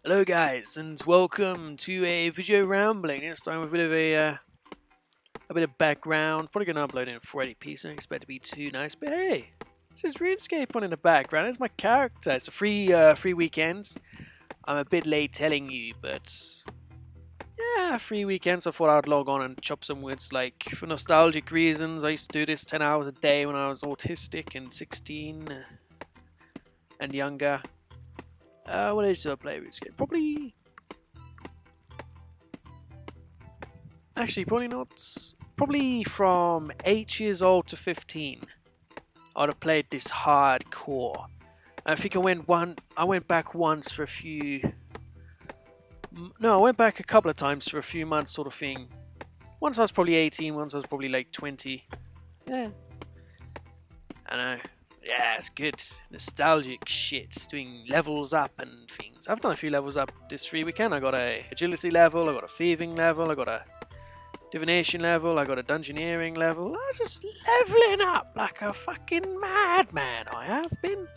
Hello guys, and welcome to a Vujo-Rambling. This time with a bit of background. Probably gonna upload it in 480p, so I don't expect it to be too nice. But hey, this is RuneScape on in the background. It's my character. It's a free weekend. I'm a bit late telling you, but yeah, free weekends. I thought I'd log on and chop some woods. Like for nostalgic reasons, I used to do this 10 hours a day when I was autistic and 16 and younger. What age did I play RuneScape? Probably... Actually, probably not. Probably from 8 years old to 15. I'd have played this hardcore. I think I went back once for a few... No, I went back a couple of times for a few months sort of thing. Once I was probably 18, once I was probably like 20. Yeah. I know. Yeah, it's good. Nostalgic shit. Doing levels up and things. I've done a few levels up this free weekend. I got a agility level, I got a thieving level, I got a divination level, I got a dungeoneering level. I was just leveling up like a fucking madman, I have been.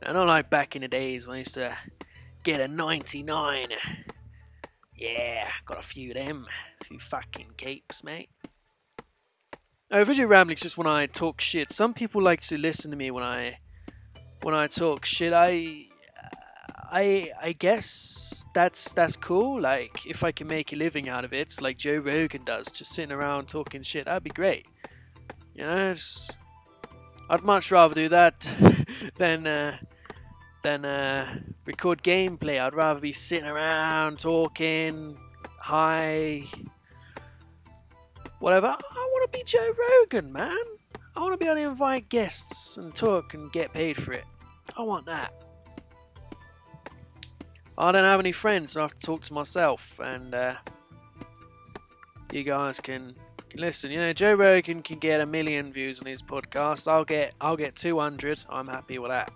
I don't like back in the days when I used to get a 99. Yeah, got a few of them. A few fucking capes, mate. Vujo-Rambling is just when I talk shit. Some people like to listen to me when I talk shit. I guess that's cool. Like if I can make a living out of it, like Joe Rogan does, just sitting around talking shit, that'd be great. You know, I'd much rather do that than record gameplay. I'd rather be sitting around talking, high, whatever. I want to be Joe Rogan, man. I want to be able to invite guests and talk and get paid for it. I want that. I don't have any friends, so I have to talk to myself, and you guys can listen. You know, Joe Rogan can get 1 million views on his podcast. I'll get 200. I'm happy with that.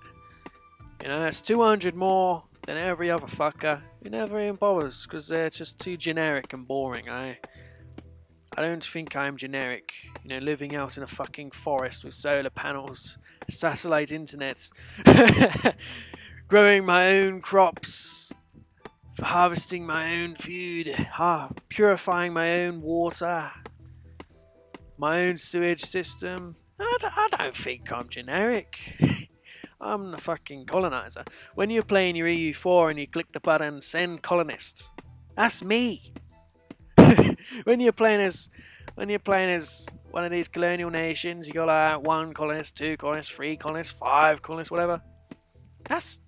You know, that's 200 more than every other fucker who never even bothers, because they're just too generic and boring. I don't think I'm generic, you know, living out in a fucking forest with solar panels, satellite internet, growing my own crops, harvesting my own food, purifying my own water, my own sewage system. I don't think I'm generic. I'm the fucking colonizer. When you're playing your EU4 and you click the button, send colonists, that's me. When you're playing as one of these colonial nations, you got like 1 colonist, 2 colonists, 3 colonists, 5 colonists, whatever. That's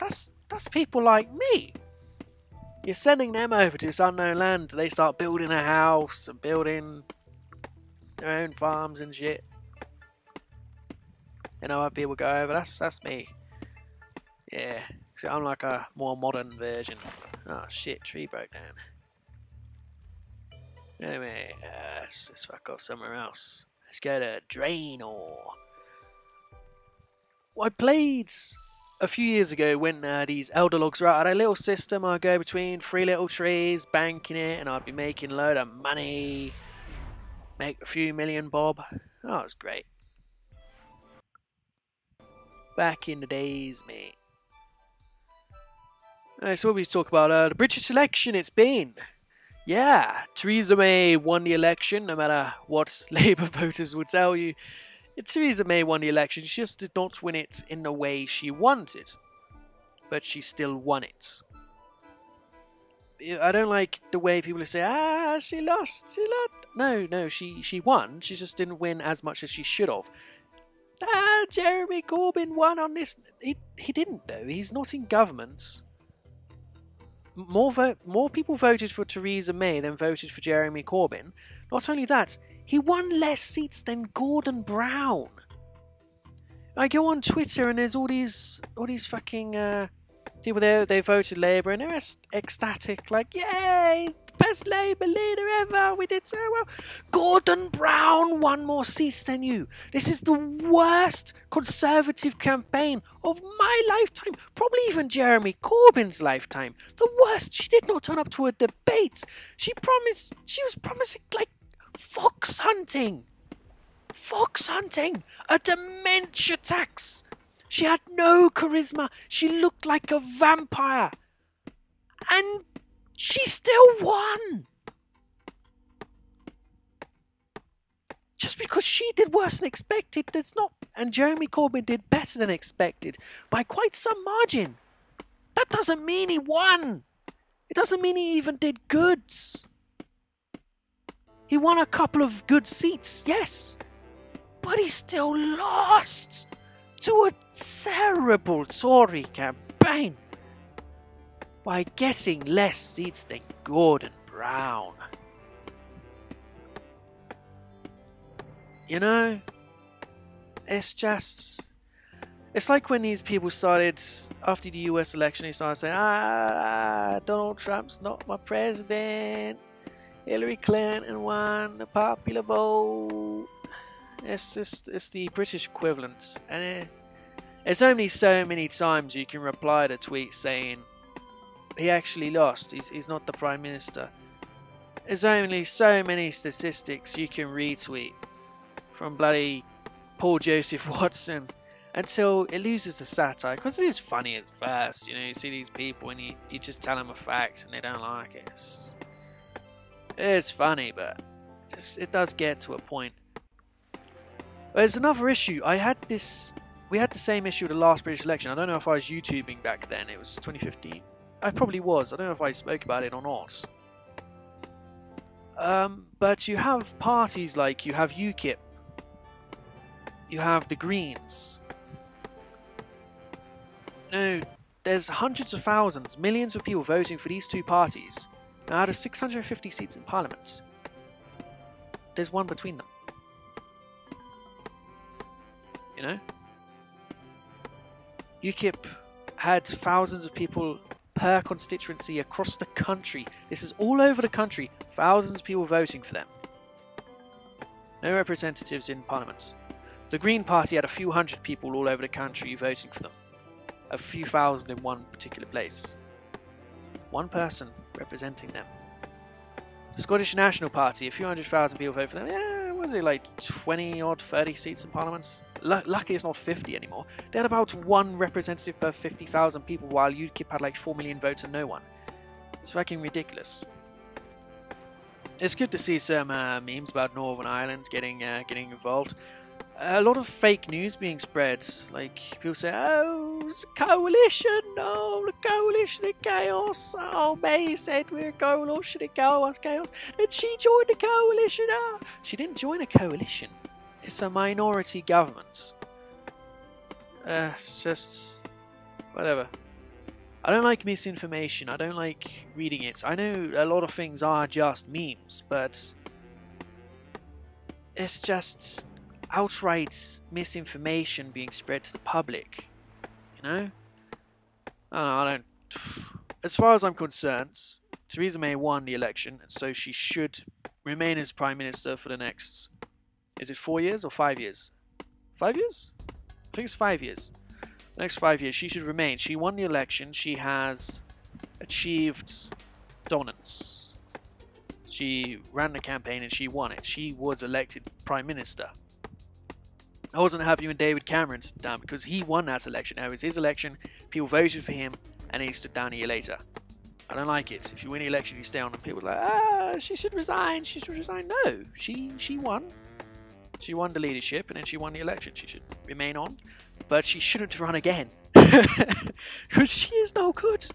people like me. You're sending them over to this unknown land. They start building a house and building their own farms and shit. You know, other people go over. That's me. Yeah, so I'm like a more modern version. Oh shit, tree broke down. Anyway, let's fuck off somewhere else. Let's go to Draenor. Well, I played a few years ago when these elder logs were out. I had a little system. I'd go between 3 little trees, banking it, and I'd be making a load of money. Make a few million bob. Oh, it was great. Back in the days, mate. Alright, so what we talk about? The British election, it's been. Yeah, Theresa May won the election, no matter what Labour voters would tell you. Theresa May won the election, she just did not win it in the way she wanted. But she still won it. I don't like the way people say, she lost. No, she won, she just didn't win as much as she should have. Jeremy Corbyn won on this. He didn't though, he's not in government. More people voted for Theresa May than voted for Jeremy Corbyn. Not only that, he won less seats than Gordon Brown. I go on Twitter and there's all these fucking people there. They voted Labour and they're ecstatic, like, yay, he's the best Labour leader ever. We did so well. Gordon Brown won more seats than you. This is the worst Conservative campaign of my lifetime. Probably even Jeremy Corbyn's lifetime. The worst. She did not turn up to a debate. She was promising like fox hunting, a dementia tax, She had no charisma. She looked like a vampire. And she still won. Just because she did worse than expected does not... And Jeremy Corbyn did better than expected by quite some margin. That doesn't mean he won. It doesn't mean he even did good. He won a couple of good seats, yes. But he still lost to a terrible Tory campaign by getting less seats than Gordon Brown. You know, it's just... It's like when these people started, after the US election, they started saying, Donald Trump's not my president. Hillary Clinton won the popular vote. It's the British equivalent. And it's only so many times you can reply to tweets saying, he actually lost, he's not the Prime Minister. There's only so many statistics you can retweet from bloody Paul Joseph Watson until it loses the satire, because it is funny at first. You know, you see these people and you just tell them a fact and they don't like it. It's funny, but it does get to a point. There's another issue. We had the same issue with the last British election. I don't know if I was YouTubing back then. It was 2015. I probably was. I don't know if I spoke about it or not. But you have parties like, you have UKIP, you have the Greens. No, there's hundreds of thousands, millions of people voting for these two parties. Now, out of 650 seats in Parliament, there's one between them. You know? UKIP had thousands of people per constituency across the country. This is all over the country. Thousands of people voting for them. No representatives in Parliament. The Green Party had a few hundred people all over the country voting for them. A few thousand in one particular place. One person representing them. The Scottish National Party, a few 100,000 people vote for them. Yeah, was it like 20 odd, 30 seats in Parliament? Lucky it's not 50 anymore. They had about one representative per 50,000 people, while UKIP had like 4 million votes and no one. It's fucking ridiculous. It's good to see some memes about Northern Ireland getting involved. A lot of fake news being spread. Like, people say, oh, it's a coalition. Oh, the coalition of chaos. Oh, May said we're a coalition of chaos. And she joined the coalition. Oh. She didn't join a coalition. It's a minority government. It's just... whatever. I don't like misinformation. I don't like reading it. I know a lot of things are just memes, but... it's just... outright misinformation being spread to the public, you know? I don't... As far as I'm concerned, Theresa May won the election, and so she should remain as Prime Minister for the next... is it 4 years or 5 years? 5 years? I think it's 5 years. The next 5 years, she should remain. She won the election. She has achieved dominance. She ran the campaign and she won it. She was elected Prime Minister. I wasn't happy when David Cameron stood down because he won that election. Now, it was his election, people voted for him, and he stood down a year later. I don't like it. If you win the election, you stay on, and people are like, she should resign, she should resign. No, she won. She won the leadership, and then she won the election. She should remain on, but she shouldn't run again. Because she is no good.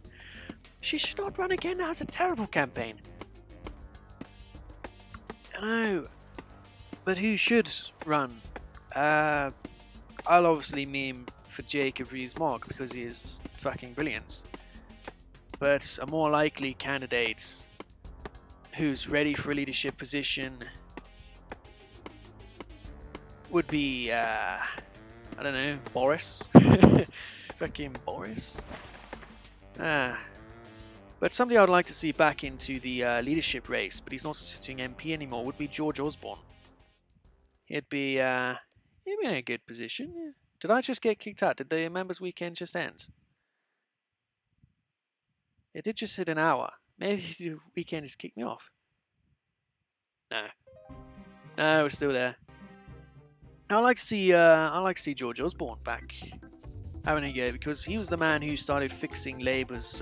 She should not run again. That was a terrible campaign. I know. But who should run? I'll obviously meme for Jacob Rees-Mogg because he is fucking brilliant. But a more likely candidate who's ready for a leadership position would be, I don't know, Boris. Fucking Boris. But somebody I'd like to see back into the leadership race, but he's not a sitting MP anymore, would be George Osborne. He'd be in a good position. Yeah. Did I just get kicked out? Did the members' weekend just end? It did just hit an hour. Maybe the weekend just kicked me off. No. No, we're still there. I like to see George Osborne back having a go, because he was the man who started fixing Labour's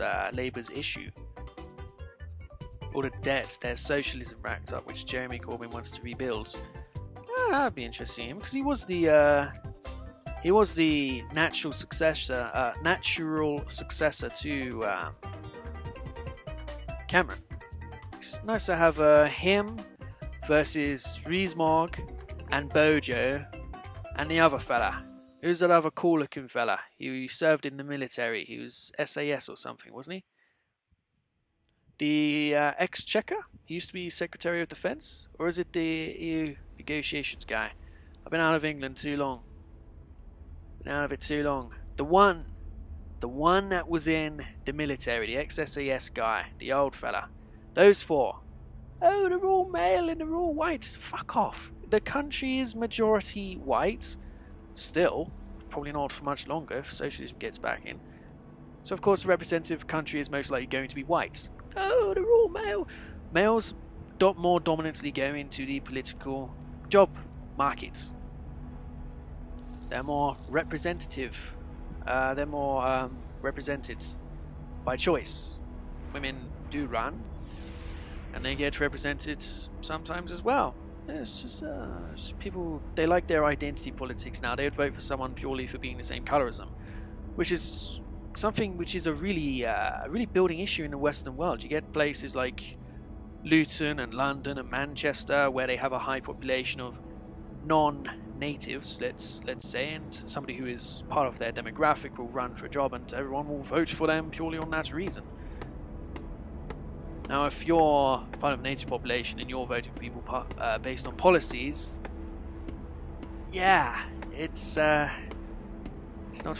issue. All the debts, their socialism racked up, which Jeremy Corbyn wants to rebuild. That'd be interesting, because he was the natural successor to Cameron. It's nice to have him versus Rees-Mogg and Bojo and the other fella. Who's that other cool-looking fella? He served in the military. He was SAS or something, wasn't he? The Exchequer? He used to be Secretary of Defence? Or is it the EU negotiations guy? I've been out of England too long. Been out of it too long. The one that was in the military, the ex-SAS guy, the old fella. Those four. Oh, they're all male and they're all white. Fuck off. The country is majority white. Still, probably not for much longer if socialism gets back in. So of course the representative country is most likely going to be white. Oh, they're all male. Males more dominantly go into the political job markets. They're more representative. They're more represented by choice. Women do run, and they get represented sometimes as well. It's just people, they like their identity politics now. They would vote for someone purely for being the same colour as them, which is something which is a really building issue in the Western world. You get places like Luton and London and Manchester where they have a high population of non-natives, let's say, and somebody who is part of their demographic will run for a job and everyone will vote for them purely on that reason. Now, if you're part of a native population and you're voting for people based on policies, yeah, it's not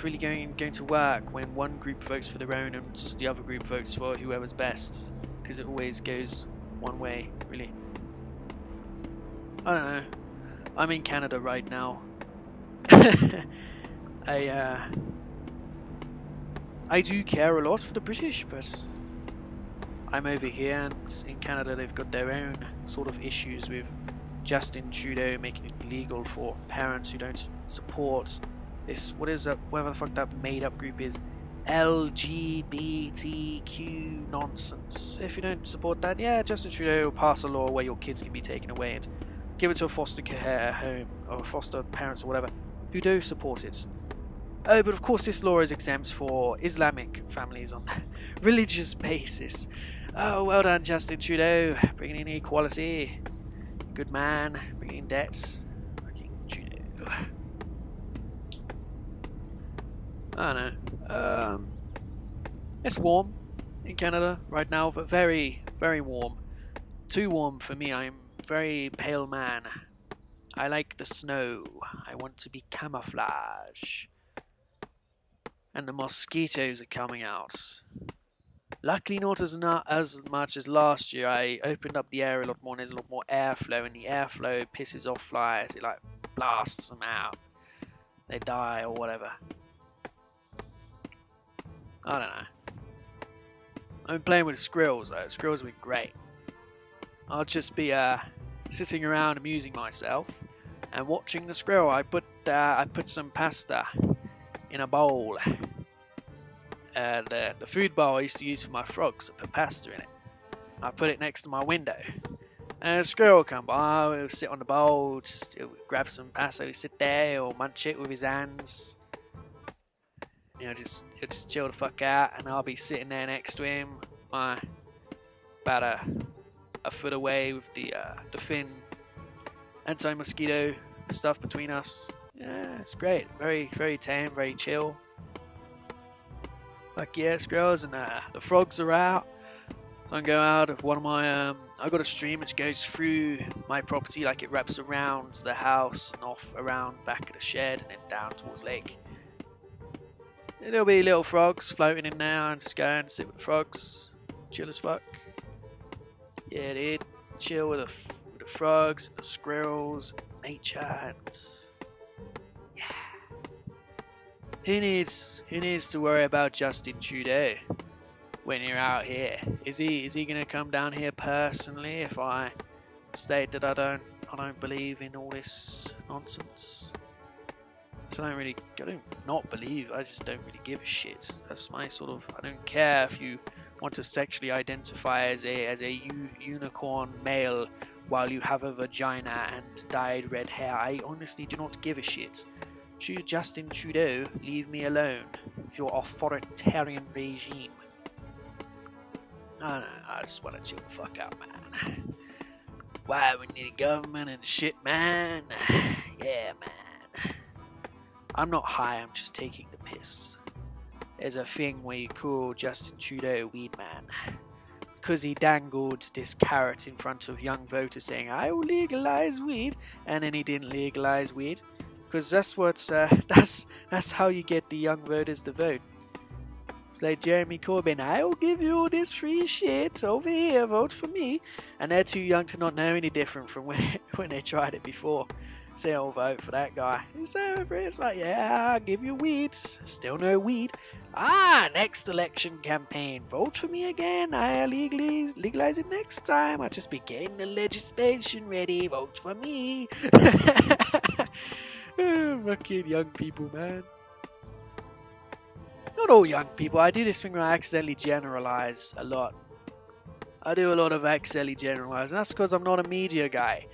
really going to work when one group votes for their own and the other group votes for whoever's best, because it always goes one way, really. I don't know. I'm in Canada right now. I do care a lot for the British, but I'm over here, and in Canada they've got their own sort of issues with Justin Trudeau making it legal for parents who don't support this, what is that, whatever the fuck that made up group is, LGBTQ nonsense. If you don't support that, yeah, Justin Trudeau will pass a law where your kids can be taken away and give it to a foster care home or foster parents or whatever who do support it. Oh, but of course this law is exempt for Islamic families on a religious basis. Oh, well done, Justin Trudeau, bringing in equality. Good man, bringing in debts. Fucking Trudeau. I don't know. It's warm in Canada right now, but very, very warm. Too warm for me. I'm a very pale man. I like the snow. I want to be camouflage. And the mosquitoes are coming out. Luckily not as much as last year. I opened up the air a lot more and there's a lot more airflow, and the airflow pisses off flies. It like blasts them out. They die or whatever. I don't know. I've been playing with squirrels though. Squirrels have been great. I'll just be sitting around amusing myself and watching the squirrel. I put some pasta in a bowl. The food bowl I used to use for my frogs. I put pasta in it. I put it next to my window. And a squirrel will come by. He'll sit on the bowl, he'll grab some pasta. He'll sit there, he'll munch it with his hands. He'll just chill the fuck out, and I'll be sitting there next to him, about a foot away with the thin anti-mosquito stuff between us. Yeah, it's great. Very, very tame, very chill. Fuck yeah, squirrels, and the frogs are out. So I can go out of one of my I got a stream which goes through my property, like it wraps around the house and off around back of the shed and then down towards lake. There'll be little frogs floating in there, and just go and sit with the frogs. Chill as fuck. Yeah, dude. Chill with the frogs, and the squirrels, nature, and yeah. Who needs to worry about Justin Trudeau when you're out here? Is he gonna come down here personally if I state that I don't believe in all this nonsense? So I don't not believe, I just don't really give a shit. That's my sort of, I don't care if you want to sexually identify as a unicorn male while you have a vagina and dyed red hair. I honestly do not give a shit. Justin Trudeau, leave me alone with your authoritarian regime. I just want to chill the fuck out, man. Why we need a government and shit, man? Yeah, man. I'm not high, I'm just taking the piss. There's a thing where you call Justin Trudeau weed man. Because he dangled this carrot in front of young voters saying, I will legalize weed. And then he didn't legalize weed. Because that's what's, that's how you get the young voters to vote. It's like Jeremy Corbyn, I will give you all this free shit over here, vote for me. And they're too young to not know any different from when they tried it before. Say, I'll vote for that guy. So it's like, yeah, I'll give you weed. Still no weed. Next election campaign. Vote for me again. I'll legalize it next time. I'll just be getting the legislation ready. Vote for me. Fucking young people, man. Not all young people. I do this thing where I accidentally generalize a lot. I do a lot of accidentally generalize, and that's because I'm not a media guy.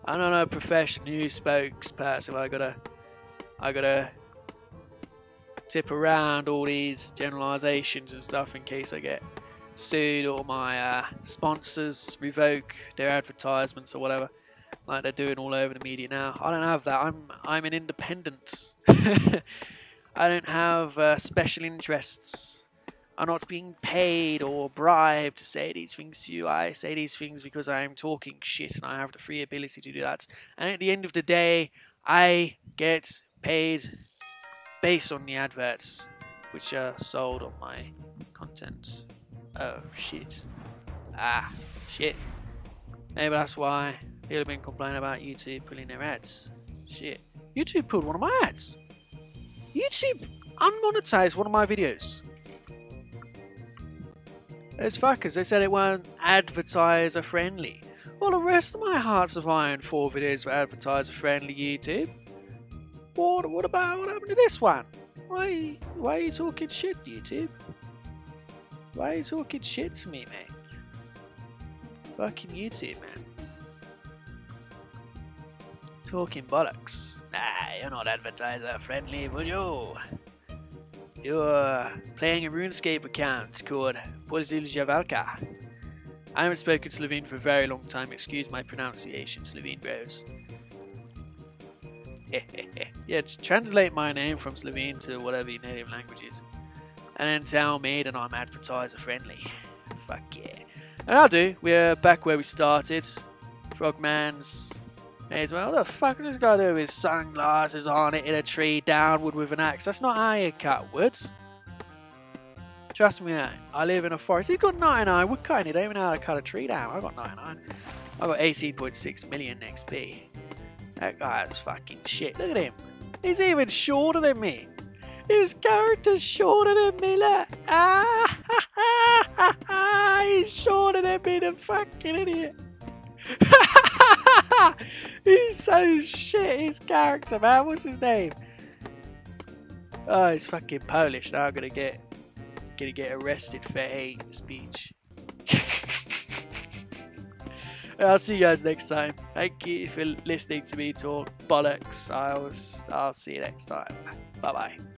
I'm not a professional news spokesperson. I gotta tip around all these generalizations and stuff in case I get sued or my sponsors revoke their advertisements or whatever, like they're doing all over the media now. I don't have that. I'm an independent. I don't have special interests. I'm not being paid or bribed to say these things to you. I say these things because I am talking shit and I have the free ability to do that. And at the end of the day, I get paid based on the adverts which are sold on my content. Oh, shit. Shit. Maybe that's why people have been complaining about YouTube pulling their ads. Shit. YouTube pulled one of my ads. YouTube unmonetized one of my videos. Those fuckers, they said it weren't advertiser friendly. Well, the rest of my Hearts of Iron 4 videos were advertiser friendly, YouTube. What happened to this one? Why are you talking shit, YouTube? Why are you talking shit to me, mate? Fucking YouTube, man. Talking bollocks. Nah, you're not advertiser friendly, Vujo. You're playing a RuneScape account called Javalka. I haven't spoken Slovene for a very long time, excuse my pronunciation, Slovene bros. Yeah, translate my name from Slovene to whatever your native language is. And then tell me that I'm advertiser friendly. Fuck yeah. And I'll do. We're back where we started. Frogman's may as well. What the fuck is this guy doing with his sunglasses on, hitting a tree downward with an axe? That's not how you cut wood. Trust me, I live in a forest. He's got 99 wood cutting. He don't even know how to cut a tree down. I got 99. I got 18.6 million XP. That guy's fucking shit. Look at him. He's even shorter than me. His character's shorter than me. Look. He's shorter than me, the fucking idiot. He's so shit, his character, man. What's his name? Oh, he's fucking Polish. Now I'm gonna get arrested for hate speech. I'll see you guys next time. Thank you for listening to me talk bollocks. I'll see you next time. Bye bye.